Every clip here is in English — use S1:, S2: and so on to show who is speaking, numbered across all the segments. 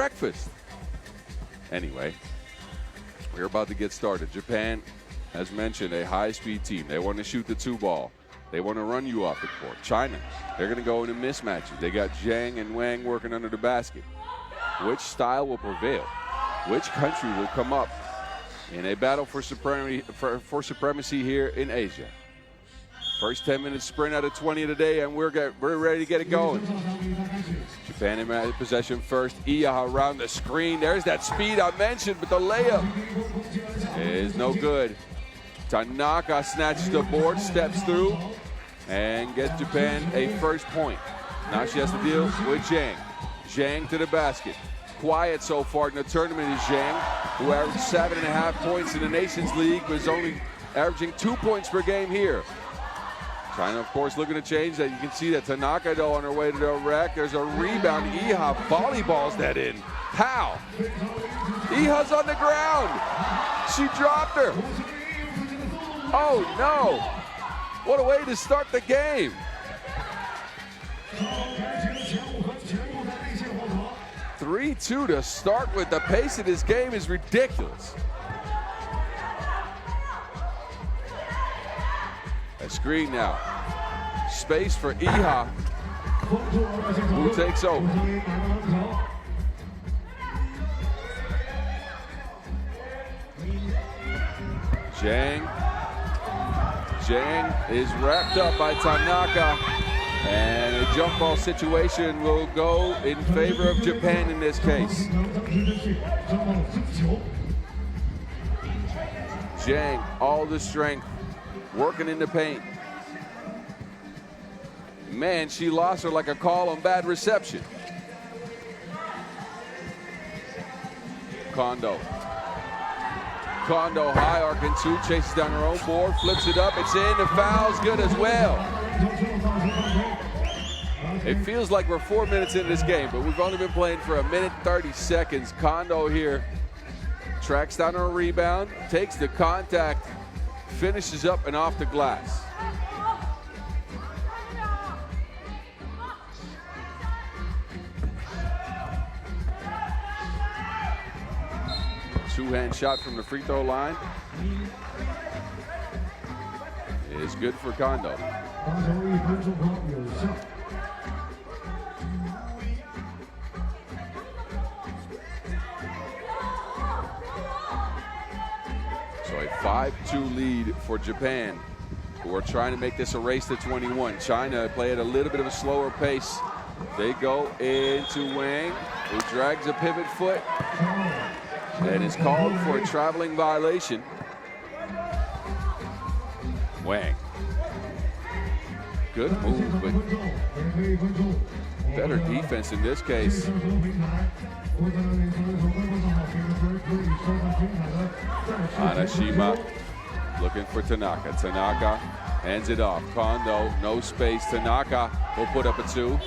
S1: breakfast. Anyway, we're about to get started. Japan, as mentioned, a high-speed team. They want to shoot the 2-ball. They want to run you off the court. China, they're going to go into mismatches. They got Zhang and Wang working under the basket. Which style will prevail? Which country will come up in a battle for supremacy here in Asia? First 10-minute sprint out of 20 today, and we're ready to get it going. Japan in possession first. Iya around the screen. There's that speed I mentioned, but the layup is no good. Tanaka snatches the board, steps through, and gets Japan a first point. Now she has to deal with Zhang. Zhang to the basket. Quiet so far in the tournament is Zhang, who averaged 7.5 points in the Nations League, but is only averaging 2 points per game here. China, of course, looking to change that. You can see that Tanaka, though, on her way to the rack. There's a rebound. Iha volleyballs that in. How? Iha's on the ground. She dropped her. Oh, no. What a way to start the game. (3-2) to start with. The pace of this game is ridiculous. A screen now. Space for Iha, who takes over. Zhang is wrapped up by Tanaka, and a jump ball situation will go in favor of Japan in this case. Zhang, all the strength, working in the paint. Man, she lost her like a call on bad reception. Kondo high arcing two, chases down her own board, flips it up, it's in, the foul's good as well. It feels like we're 4 minutes into this game, but we've only been playing for 1 minute 30 seconds. Kondo here tracks down her rebound, takes the contact, finishes up and off the glass. Two-hand shot from the free throw line is good for Kondo. So a 5-2 lead for Japan, who are trying to make this a race to 21. China play at a little bit of a slower pace. They go into Wang, who drags a pivot foot and is called for a traveling violation. Wang. Good move, but better defense in this case. Anashima looking for Tanaka. Tanaka hands it off. Kondo, no space. Tanaka will put up a 2.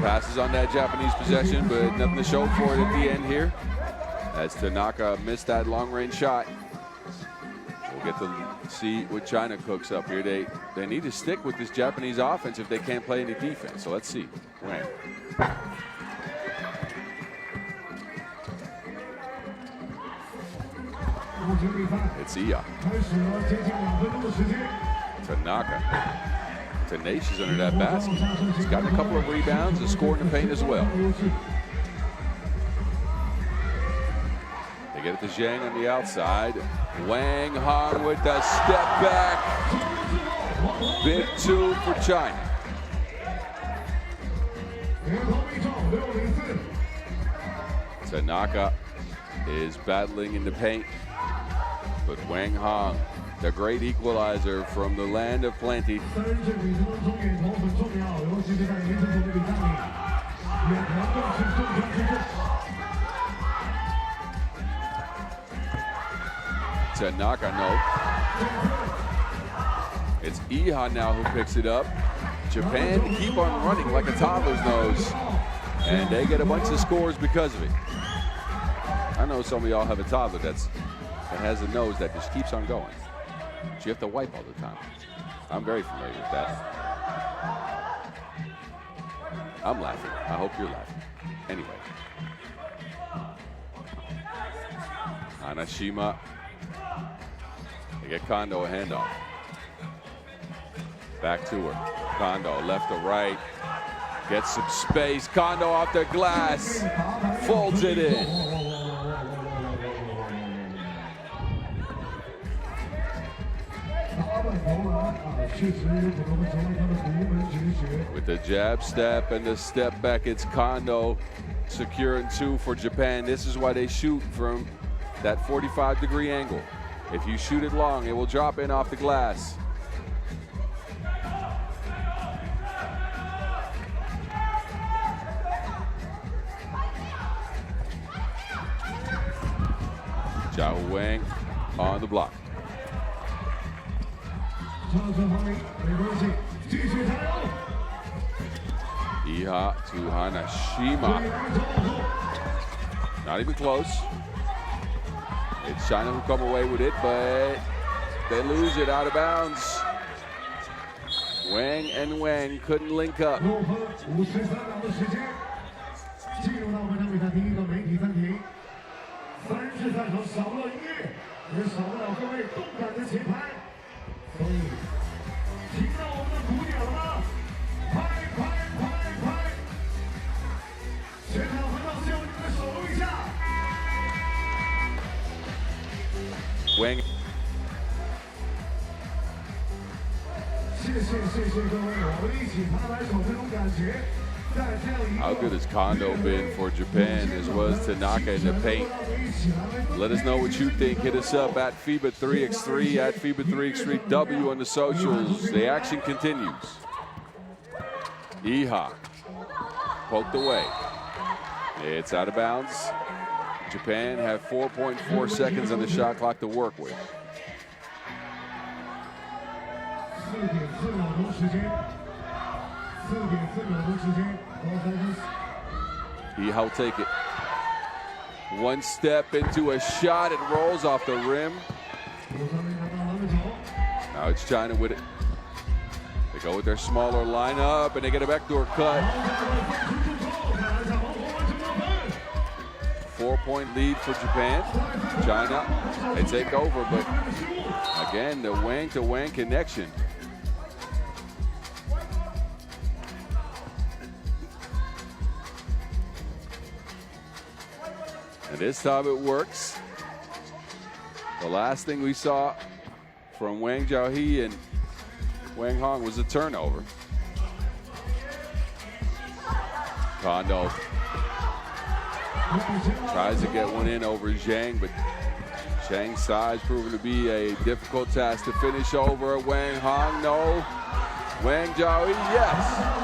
S1: Passes on that Japanese possession, but nothing to show for it at the end here, as Tanaka missed that long-range shot. We'll get to see what China cooks up here. They need to stick with this Japanese offense if they can't play any defense. So let's see. Wang. It's Iya. Tanaka. Tenacious under that basket. He's gotten a couple of rebounds and scored in the paint as well. They get it to Zhang on the outside. Wang Hong with the step back. Big 2 for China. Tanaka is battling in the paint, but Wang Hong, the great equalizer from the land of plenty. Tanaka, no. It's Iha now who picks it up. Japan keep on running like a toddler's nose, and they get a bunch of scores because of it. I know some of y'all have a toddler that has a nose that just keeps on going. So you have to wipe all the time. I'm very familiar with that. I'm laughing. I hope you're laughing. Anyway. Hanashima. They get Kondo a handoff. Back to her. Kondo left to right. Gets some space. Kondo off the glass. Folds it in. With the jab step and the step back, it's Kondo securing 2 for Japan. This is why they shoot from that 45-degree angle. If you shoot it long, it will drop in off the glass. Zhao Wang on the block. Iha to Hanashima. Not even close. It's China who come away with it, but they lose it out of bounds. Wang and Wang couldn't link up. Wang. How good has Kondo been for Japan, as well as Tanaka in the paint? Let us know what you think. Hit us up at FIBA 3x3, at FIBA 3x3W on the socials. The action continues. Iha poked away. It's out of bounds. Japan have 4.4 seconds on the shot clock to work with. Iha will take it. One step into a shot, it rolls off the rim. Now it's China with it. They go with their smaller lineup and they get a backdoor cut. 4-point lead for Japan. China, they take over, but again, the Wang to Wang connection. And this time it works. The last thing we saw from Wang Zhaohe and Wang Hong was a turnover. Kondo tries to get one in over Zhang, but Zhang's size proven to be a difficult task to finish over. Wang Hong, no. Wang Zhaohe, yes.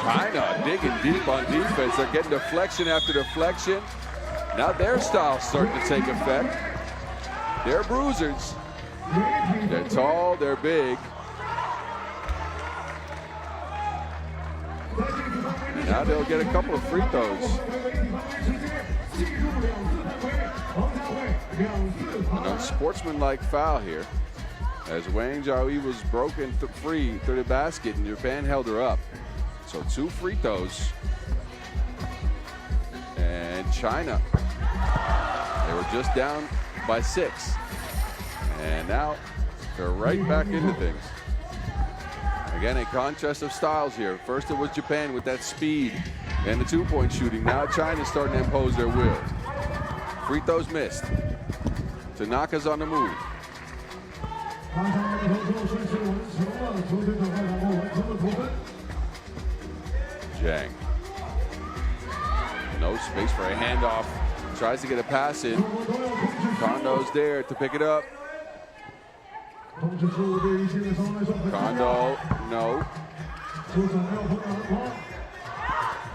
S1: China digging deep on defense. They're getting deflection after deflection. Now their style's starting to take effect. They're bruisers. They're tall, they're big. Now they'll get a couple of free throws. An unsportsmanlike foul here, as Wang Zhaohe was broken free through the basket and Japan held her up. So 2 free throws. And China, they were just down by 6. And now they're right back into things. Again, a contrast of styles here. First it was Japan with that speed and the 2-point shooting. Now China's starting to impose their will. Free throws missed. Tanaka's on the move. Zhang. No space for a handoff. Tries to get a pass in. Kondo's there to pick it up. Kondo, no.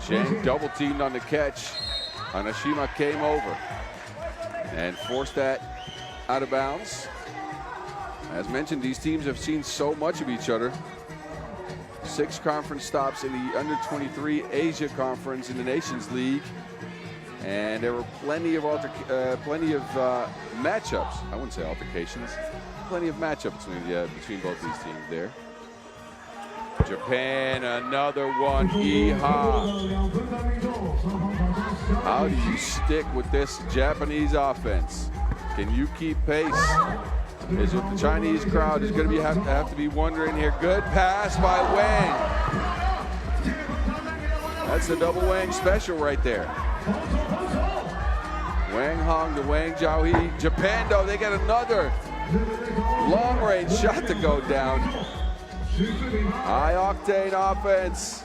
S1: Zhang double teamed on the catch. Hanashima came over and forced that out of bounds. As mentioned, these teams have seen so much of each other. 6 conference stops in the under-23 Asia Conference in the Nations League. And there were plenty of matchups. I wouldn't say altercations. Plenty of matchups between both these teams there. Japan, another one. Iha. How do you stick with this Japanese offense? Can you keep pace? Is what the Chinese crowd is going to have to be wondering here. Good pass by Wang. That's the double Wang special right there. Wang Hong to Wang Jiaohui. Japan, though, they got another long-range shot to go down. High-octane offense.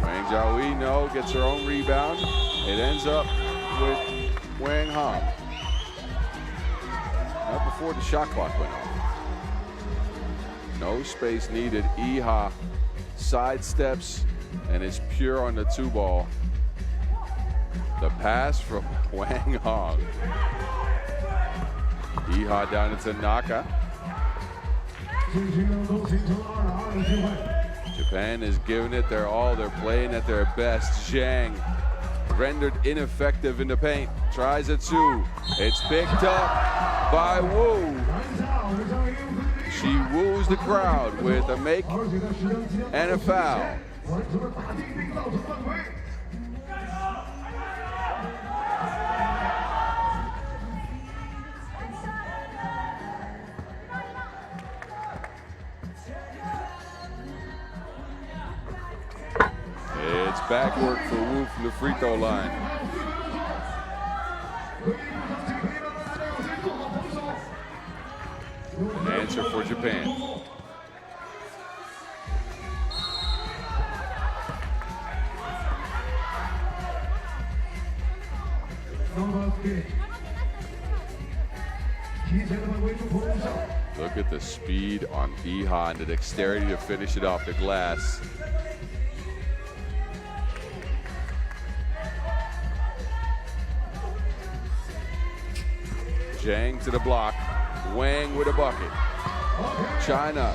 S1: Wang Jiaohui, no, gets her own rebound. It ends up with Wang Hong. Not before the shot clock went off. No space needed. Iha sidesteps and is pure on the 2-ball. The pass from Wang Hong. Iha down to Tanaka. Japan is giving it their all. They're playing at their best. Zhang rendered ineffective in the paint. Tries a 2. It's picked up by Wu. She woos the crowd with a make and a foul. It's back work for Wu from the free throw line. An answer for Japan. Look at the speed on Iha and the dexterity to finish it off the glass. Zhang to the block. Wang with a bucket. China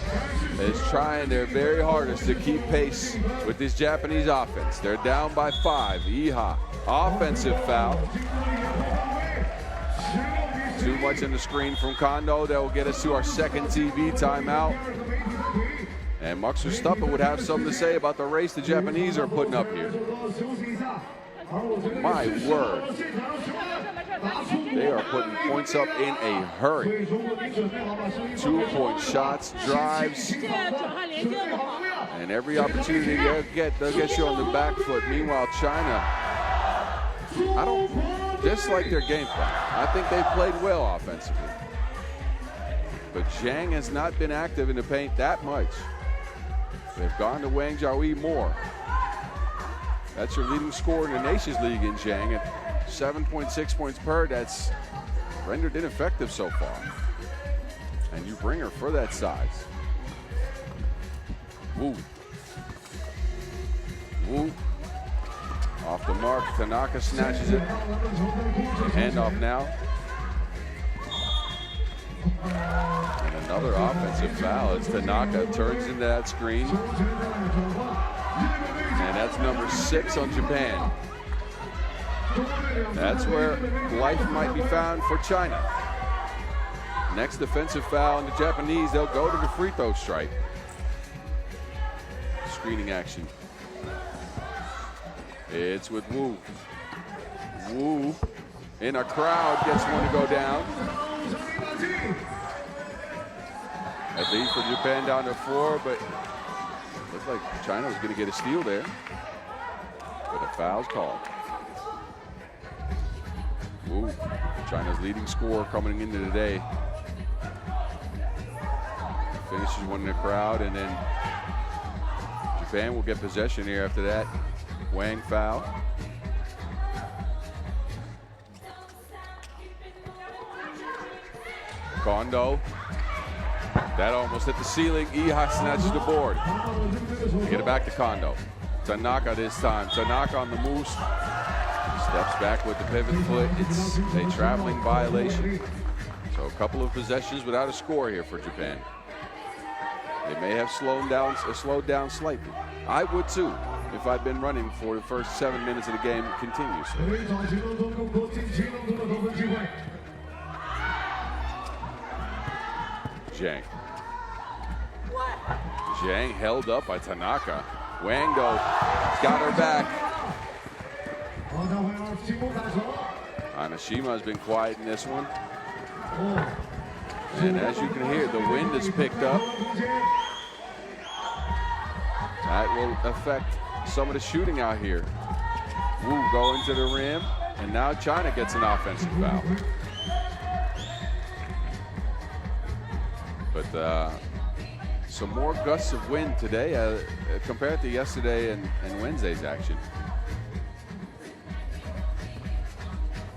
S1: is trying their very hardest to keep pace with this Japanese offense. They're down by 5. Iha, offensive foul. Too much in the screen from Kondo. That will get us to our second TV timeout. And Max Verstappen would have something to say about the race the Japanese are putting up here. My word. They are putting points up in a hurry. 2-point shots, drives, and every opportunity they'll get you on the back foot. Meanwhile, China, I don't dislike their game plan. I think they've played well offensively. But Zhang has not been active in the paint that much. They've gone to Wang Jiaohui more. That's your leading scorer in the Nations League in Zhang at 7.6 points per. That's rendered ineffective so far. And you bring her for that size. Wu. Wu. Off the mark. Tanaka snatches it. Handoff now. And another offensive foul as Tanaka turns into that screen. And that's number 6 on Japan. That's where life might be found for China. Next defensive foul on the Japanese, they'll go to the free throw stripe. Screening action. It's with Wu. Wu in a crowd gets one to go down. A lead for Japan down to 4, but looks like China was going to get a steal there. But a foul's called. Wu, China's leading scorer coming into the day. Finishes one in the crowd, and then Japan will get possession here after that. Wang foul. Kondo. That almost hit the ceiling. Iha snatches the board. Get it back to Kondo. Tanaka this time. Tanaka on the move. Steps back with the pivot foot. It's a traveling violation. So a couple of possessions without a score here for Japan. They may have slowed down slightly. I would too. if I'd been running for the first 7 minutes of the game continuously. Xiong. Xiong held up by Tanaka. Wang though got her back. Hanashima has been quiet in this one. And as you can hear, the wind has picked up. That will affect some of the shooting out here. Wu going to the rim, and now China gets an offensive foul. But some more gusts of wind today compared to yesterday and Wednesday's action.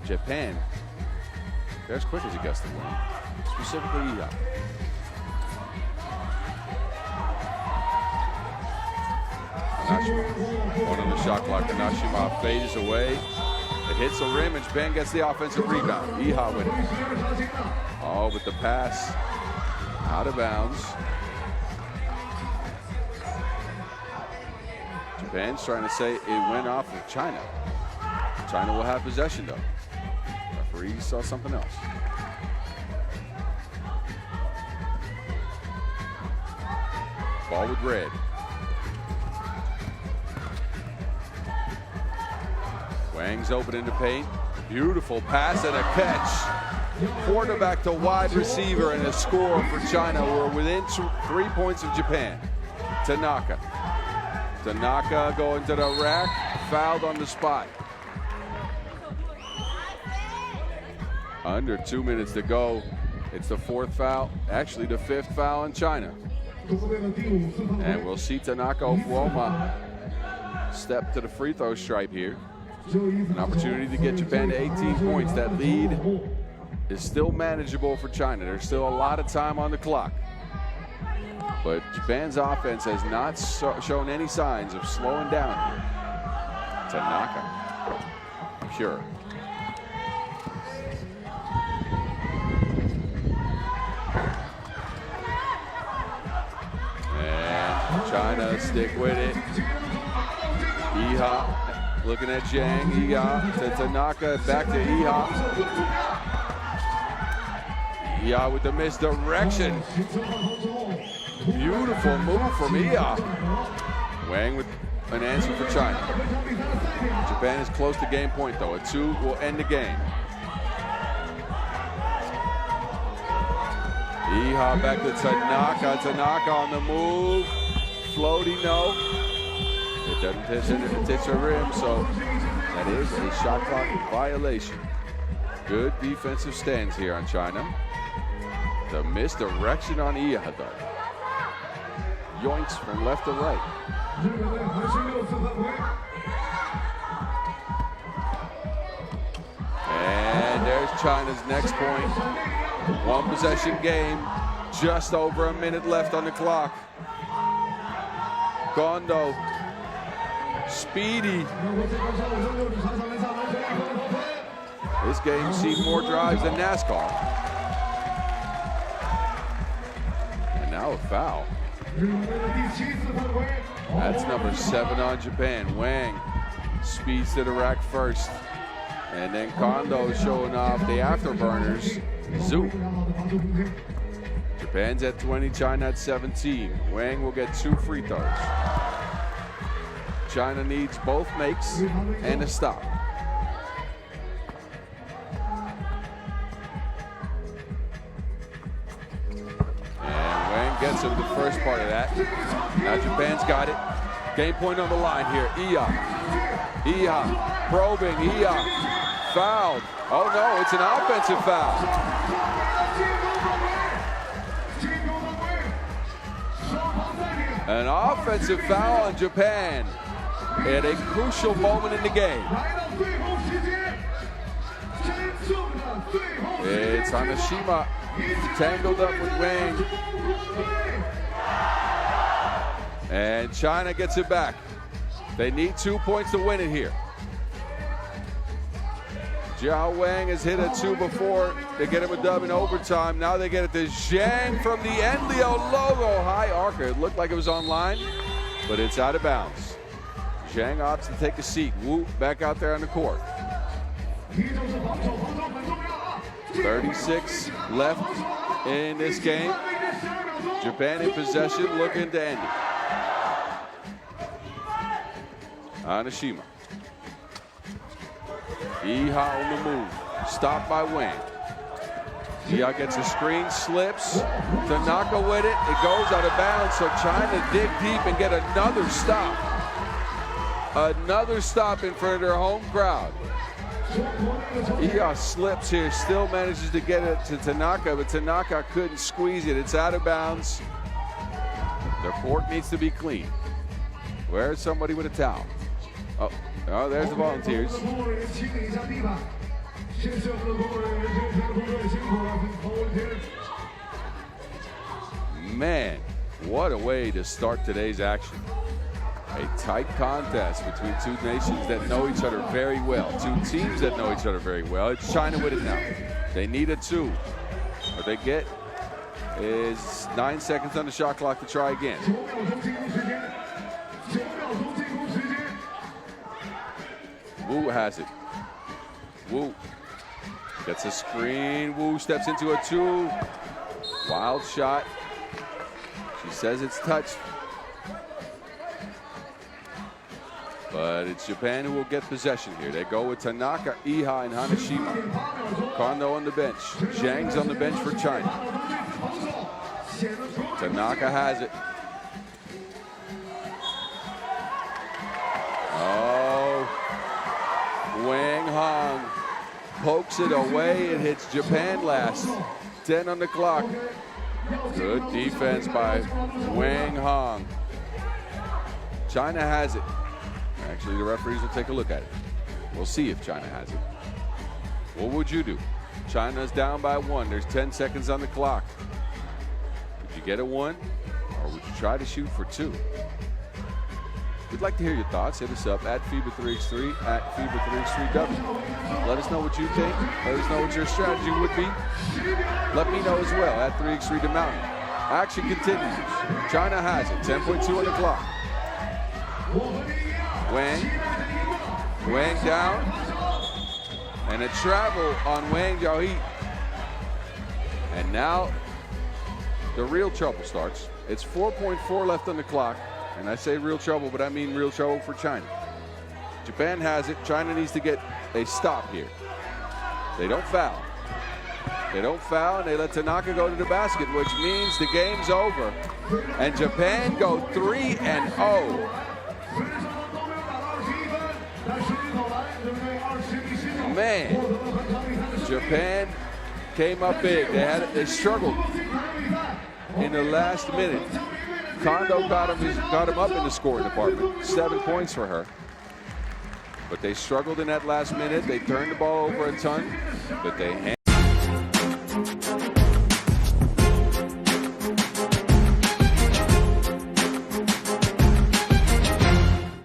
S1: Japan, they're as quick as a gust of wind, specifically Iya. One on the shot clock. Nashima fades away. It hits the rim, and Japan gets the offensive rebound. Iha with it. Oh, but the pass out of bounds. Japan's trying to say it went off of China. China will have possession, though. Referee saw something else. Ball with red. Wang's open in the paint. Beautiful pass and a catch. Quarterback to wide receiver, and a score for China. We're within 3 points of Japan. Tanaka. Tanaka going to the rack. Fouled on the spot. Under 2 minutes to go. It's the fourth foul. Actually, the fifth foul in China. And we'll see Tanaka Ofuoma step to the free throw stripe here. An opportunity to get Japan to 18 points. That lead is still manageable for China. There's still a lot of time on the clock. But Japan's offense has not shown any signs of slowing down here. Tanaka. Pure. And China stick with it. Iha looking at Xiong. Iha to Tanaka. Back to Iha. Iha with the misdirection. Beautiful move from Iha. Wang with an answer for China. Japan is close to game point, though. A 2 will end the game. Iha back to Tanaka. Tanaka on the move. Floaty, no. It doesn't touch the rim, so that is a shot clock violation. Good defensive stands here on China. The misdirection on Iha, though. Yoinks from left to right. And there's China's next point. One possession game. Just over a minute left on the clock. Gondo. Speedy. This game seen more drives than NASCAR. And now a foul. That's number 7 on Japan. Wang speeds to the rack first. And then Kondo showing off the afterburners. Zoom. Japan's at 20, China at 17. Wang will get 2 free throws. China needs both makes and a stop. Gets him the first part of that. Now Japan's got it. Game point on the line here. Iya. Iya probing. Iya fouled. Oh no, it's an offensive foul. An offensive foul on Japan at a crucial moment in the game. It's Hanashima tangled up with Wang. And China gets it back. They need 2 points to win it here. Jiao Wang has hit a 2 before. They get him a dub in overtime. Now they get it to Xiong from the Enlio logo. High archer. It looked like it was online, but it's out of bounds. Xiong opts to take a seat. Wu back out there on the court. 36 left in this game. Japan in possession, looking to end it. Hanashima. Iha on the move. Stopped by Wang. Iha gets a screen, slips. Tanaka with it. It goes out of bounds, so China dig deep and get another stop. Another stop in front of their home crowd. Iha slips here, still manages to get it to Tanaka, but Tanaka couldn't squeeze it. It's out of bounds. Their court needs to be clean. Where's somebody with a towel? Oh, there's the volunteers. Man, what a way to start today's action. A tight contest between two nations that know each other very well. Two teams that know each other very well. It's China with it now. They need a 2. What they get is 9 seconds on the shot clock to try again. Wu has it. Wu gets a screen. Wu steps into a 2. Wild shot. She says it's touched. But it's Japan who will get possession here. They go with Tanaka, Iha, and Hanashima. Kondo on the bench. Zhang's on the bench for China. Tanaka has it. Oh. Wang Hong pokes it away. It hits Japan last. 10 on the clock. Good defense by Wang Hong. China has it. Actually, the referees will take a look at it. We'll see if China has it. What would you do? China's down by 1. There's 10 seconds on the clock. Would you get a 1? Or would you try to shoot for 2? We'd like to hear your thoughts. Hit us up at FIBA 3x3, at FIBA 3x3W. Let us know what you think. Let us know what your strategy would be. Let me know as well at 3x3 The Mountain. Action continues. China has it. 10.2 on the clock. Wang down, and a travel on Wang Jiaohe. And now the real trouble starts. It's 4.4 left on the clock, and I say real trouble, but I mean real trouble for China. Japan has it. China needs to get a stop here. They don't foul. They don't foul, and they let Tanaka go to the basket, which means the game's over. And Japan go 3-0. Man, Japan came up big. They struggled in the last minute. Kondo got him up in the scoring department. 7 points for her. But they struggled in that last minute. They turned the ball over a ton, but they